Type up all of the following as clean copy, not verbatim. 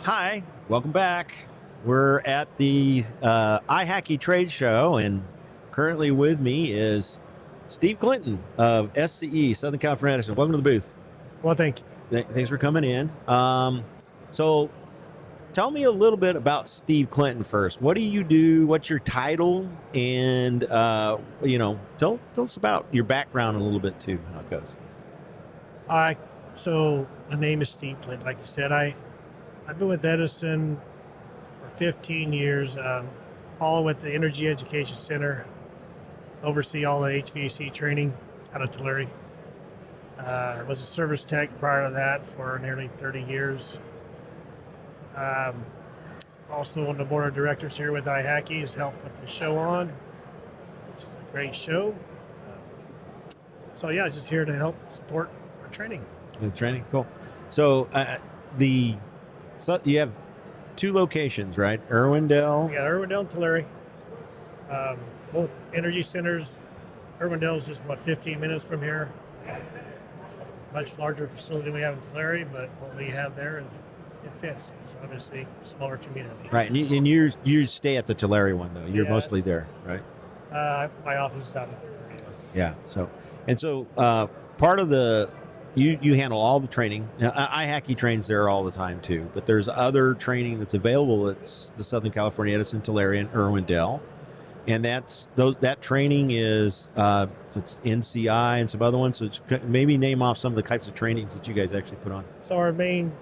Hi, welcome back. We're at the IHACI trade show, and currently with me is Steve Clinton of SCE, Southern California Edison. Welcome to the booth. Well, thank you. Thanks for coming in. So tell me a little bit about Steve Clinton first. What do you do? What's your title? And, tell us about your background a little bit too, how it goes. So my name is Steve Clinton. Like you said, I've been with Edison for 15 years, all with the Energy Education Center, oversee all the HVAC training out of Tulare. I was a service tech prior to that for nearly 30 years. Also on the board of directors here with IHACI, has helped put the show on, which is a great show. Just here to help support our training. The training, cool. So you have two locations, right? Irwindale. We got Irwindale and Tulare. Both energy centers. Irwindale is just 15 minutes from here. Much larger facility we have in Tulare, but what we have there it fits. It's obviously a smaller community. Right, and you stay at the Tulare one though. You're mostly there, right? My office is out in Tulare. Yes. Yeah. So part of the you handle all the training. Now, IHACI trains there all the time too, but there's other training that's available. It's the Southern California Edison, Tulare, and Irwindale, and that training is it's NCI and some other ones. So maybe name off some of the types of trainings that you guys actually put on. So our main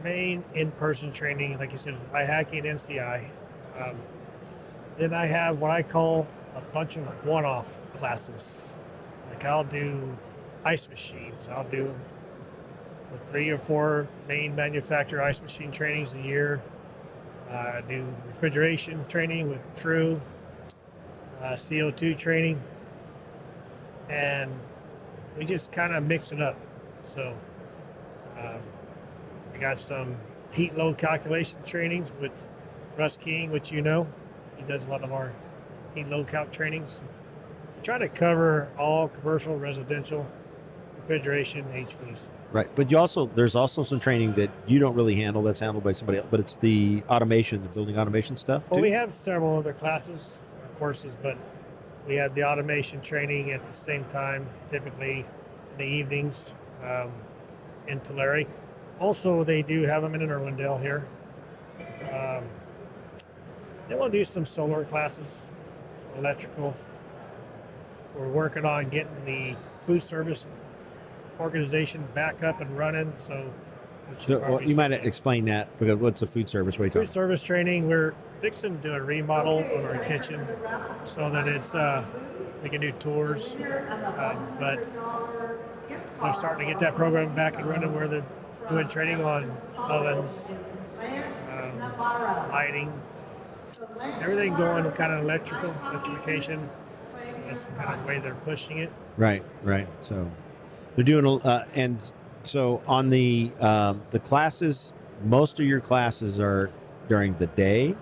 in-person training, like you said, is IHACI and NCI. Then I have what I call a bunch of one-off classes. Like I'll do ice machines. I'll do the 3 or 4 main manufacturer ice machine trainings a year. I do refrigeration training with True, CO2 training, and we just kind of mix it up. So I got some heat load calculation trainings with Russ King, which he does a lot of our heat load calc trainings. We try to cover all commercial, residential, refrigeration, HVAC. Right, but there's also some training that you don't really handle. That's handled by somebody else. But it's the automation, the building automation stuff. Well, we have several other classes or courses, but we have the automation training at the same time, typically in the evenings in Tulare. Also, they do have them in Irwindale here. They want to do some solar classes, some electrical. We're working on getting the food service organization back up and running. So you might explain that, because what's the food service? Food service training. We're fixing to do a remodel of our kitchen so that it's we can do tours. But we're starting to get that program back and running where they're doing training on ovens, lighting, everything going kind of electrification. So that's the kind of way they're pushing it. Right. So they're doing, and so on the classes, most of your classes are during the day,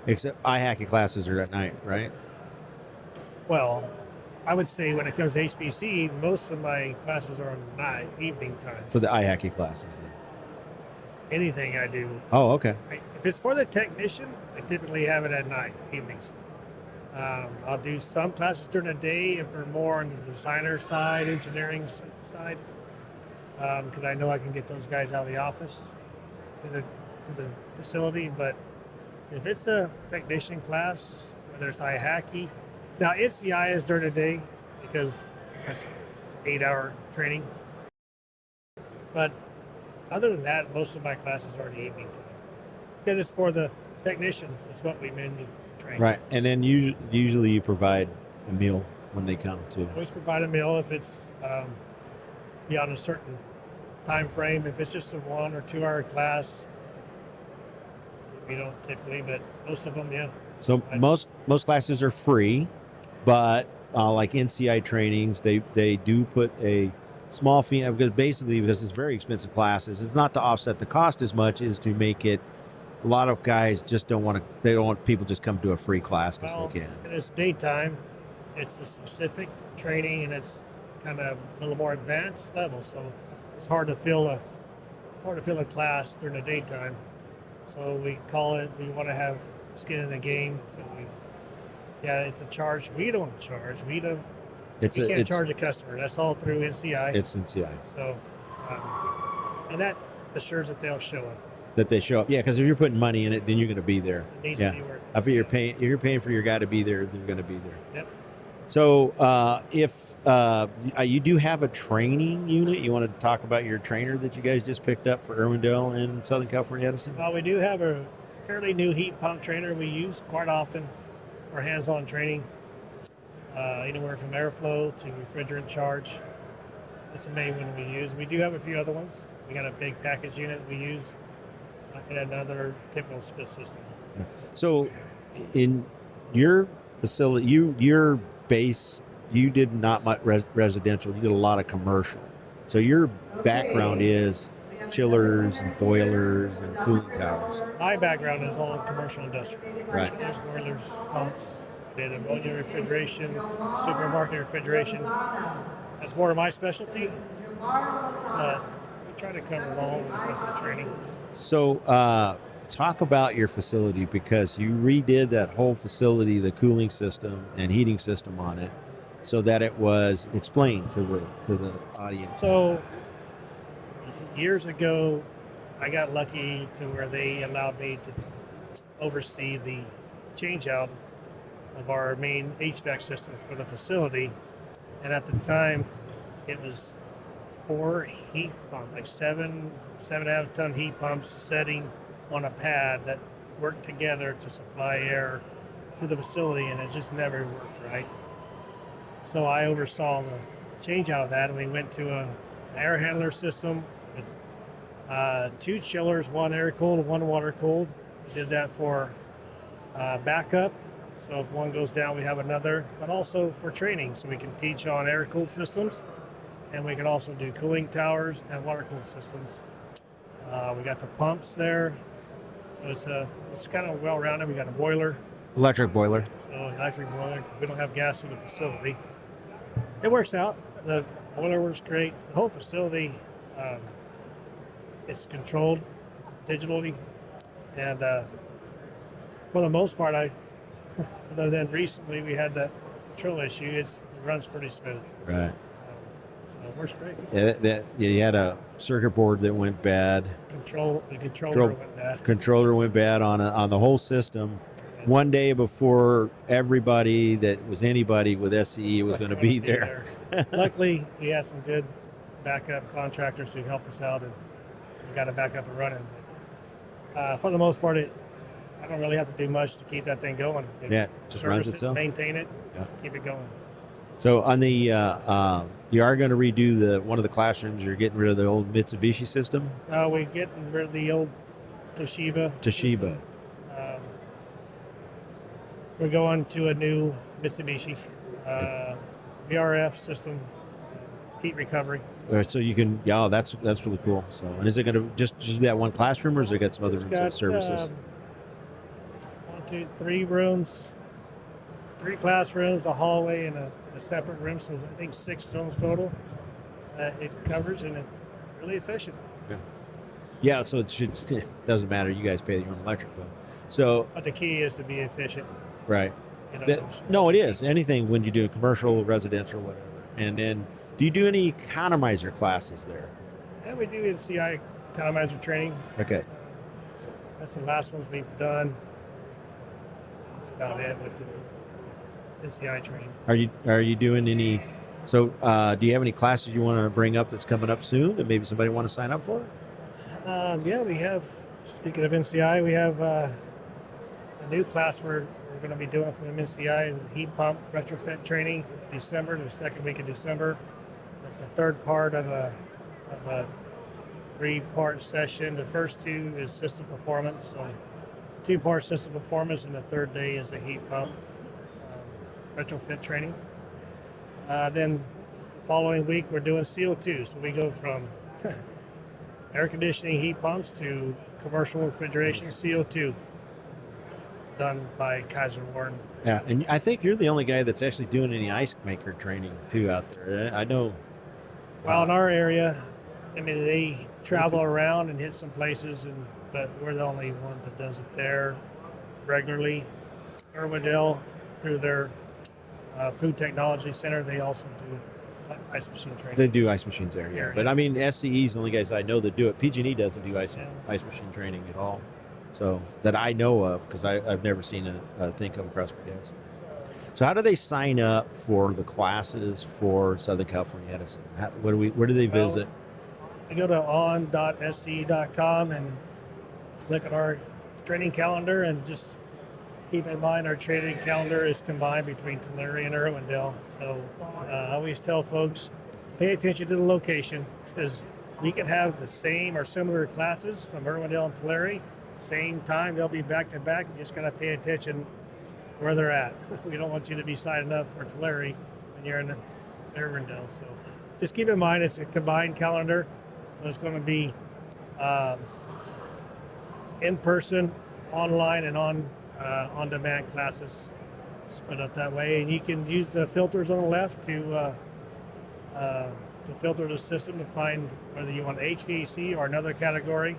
except IHACI classes are at night, right? Well, I would say when it comes to HVAC, most of my classes are on evening time. For the IHACI classes, then. Anything I do. Oh, okay. If it's for the technician, I typically have it at night, evenings. I'll do some classes during the day if they're more on the designer side, engineering side, because I know I can get those guys out of the office to the facility. But if it's a technician class, whether it's IHACI, now NCI is during the day because it's 8-hour training. But other than that, most of my classes are in the evening time because it's for the technicians. It's what we mainly train. Right, and then usually you provide a meal when they come too. Always provide a meal if it's beyond a certain time frame. If it's just a 1 or 2 hour class, we don't typically, but most of them, yeah. So most classes are free, but like NCI trainings, they do put a small fee, because it's very expensive classes. It's not to offset the cost as much as to make it. A lot of guys just don't want people just come to a free class because they can. And it's daytime. It's a specific training, and it's kind of a little more advanced level. So it's hard to fill a class during the daytime. So we call it, we want to have skin in the game. So it's a charge. We don't charge. We can't charge a customer. That's all through NCI. It's NCI. So, and that assures that they'll show up. That they show up. Yeah, because if you're putting money in it, then you're going to be there. It needs to be worth it. If you're paying for your guy to be there, they're going to be there. Yep. So if you do have a training unit, you want to talk about your trainer that you guys just picked up for Irwindale and Southern California Edison? Well, we do have a fairly new heat pump trainer we use quite often for hands-on training, anywhere from airflow to refrigerant charge. That's the main one we use. We do have a few other ones. We got a big package unit we use in another typical split system. So in your facility, your base, you did not much residential, you did a lot of commercial. So your background is chillers and boilers and cooling towers. My background is all commercial industrial. Right. Chillers, boilers, pumps. I did ammonia refrigeration, supermarket refrigeration. That's more of my specialty. But we try to cover it all when it comes to training. So talk about your facility, because you redid that whole facility, the cooling system and heating system on it, so that it was explained to the audience. So years ago, I got lucky to where they allowed me to oversee the change out of our main HVAC system for the facility. And at the time, it was 4 heat pumps, like 7.5 ton heat pumps setting on a pad that worked together to supply air to the facility, and it just never worked right. So I oversaw the change out of that, and we went to a air handler system with 2 chillers, 1 air cooled, 1 water cooled. We did that for backup. So if one goes down, we have another, but also for training. So we can teach on air cooled systems, and we can also do cooling towers and water cooled systems. We got the pumps there. So it's kind of well rounded. We got a boiler. Electric boiler. So electric boiler. We don't have gas in the facility. It works out. The boiler works great. The whole facility, it's controlled digitally, and for the most part, other than recently we had that control issue, it runs pretty smooth. Right. So it works great. You had a circuit board that went bad. The controller went bad. Controller went bad on the whole system. One day before everybody that was anybody with SCE was going to be there. Luckily, we had some good backup contractors who helped us out, and we got it back up and running. But for the most part, I don't really have to do much to keep that thing going. Just runs itself. Maintain it, keep it going. So on the you are going to redo one of the classrooms. You're getting rid of the old Mitsubishi system. We're getting rid of the old Toshiba. System. We're going to a new Mitsubishi VRF system, heat recovery. So you can, that's really cool. So, and is it going to just do that one classroom, or is it got some other services? 3 rooms, 3 classrooms, a hallway, and a separate room. So I think 6 zones total. It covers, and it's really efficient. Yeah. So it doesn't matter. You guys pay your own electric bill. So, but the key is to be efficient. Right. No, it is. Anything when you do commercial, residential, whatever. And then, do you do any economizer classes there? Yeah, we do NCI economizer training. Okay. So that's the last ones we've done. That's about it with the NCI training. Are you doing any? So, do you have any classes you want to bring up that's coming up soon that maybe somebody want to sign up for? Yeah, we have. Speaking of NCI, we have a new class we're going to be doing from NCI, heat pump retrofit training, December, the second week of December. That's the third part of a 3-part session. The first 2 is system performance, so 2-part system performance, and the third day is a heat pump retrofit training. Then the following week we're doing CO2, so we go from air conditioning heat pumps to commercial refrigeration CO2. Done by Kaiser Warren. Yeah, and I think you're the only guy that's actually doing any ice maker training too out there. I know. Well, in our area, I mean, they travel around and hit some places and but we're the only ones that does it there regularly. Irwindale, through their food technology center, they also do ice machine training. They do ice machines there, yeah. But I mean, SCE is the only guys I know that do it. PG&E doesn't do ice machine training at all, so that I know of, because I've never seen a thing come across my desk. So how do they sign up for the classes for Southern California Edison? Where do they visit? You go to on.sce.com and click on our training calendar, and just keep in mind our training calendar is combined between Tulare and Irwindale. So I always tell folks, pay attention to the location, because we can have the same or similar classes from Irwindale and Tulare, same time. They'll be back to back. You just got to pay attention where they're at. We don't want you to be signing up for Tulare when you're in Irwindale. So just keep in mind it's a combined calendar. So it's going to be in person, online, and on demand classes split up that way. And you can use the filters on the left to filter the system to find whether you want HVAC or another category.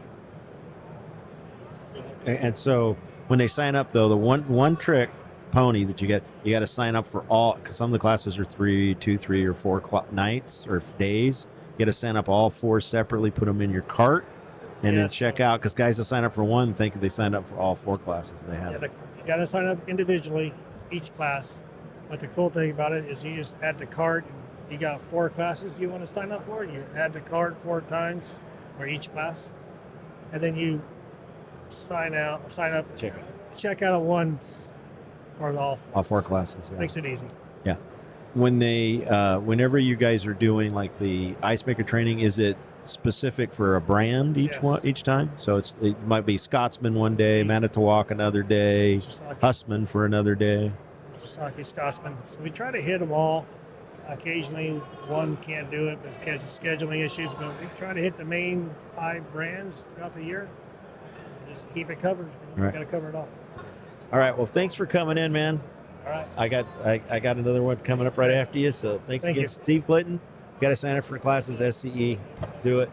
And so when they sign up, though, the one trick pony that you got to sign up for all, because some of the classes are 3 or 4 nights or days. You got to sign up all 4 separately, put them in your cart, and then check out, because guys that sign up for one think they signed up for all 4 classes. They have. You got to sign up individually, each class. But the cool thing about it is you just add the cart. You got 4 classes you want to sign up for. You add the cart 4 times for each class, and then you sign up, check out at once for all 4 classes. Yeah. Makes it easy. Yeah. When they, whenever you guys are doing like the ice maker training, is it specific for a brand each time? So it might be Scotsman one day, Manitowoc another day, Hussman for another day. Scotsman. So we try to hit them all. Occasionally one can't do it because of scheduling issues, but we try to hit the main 5 brands throughout the year. Just keep it covered. We got to cover it all. All right. Well, thanks for coming in, man. All right. I got another one coming up right after you. So thanks again, Steve Clinton. You got to sign up for classes, SCE. Do it.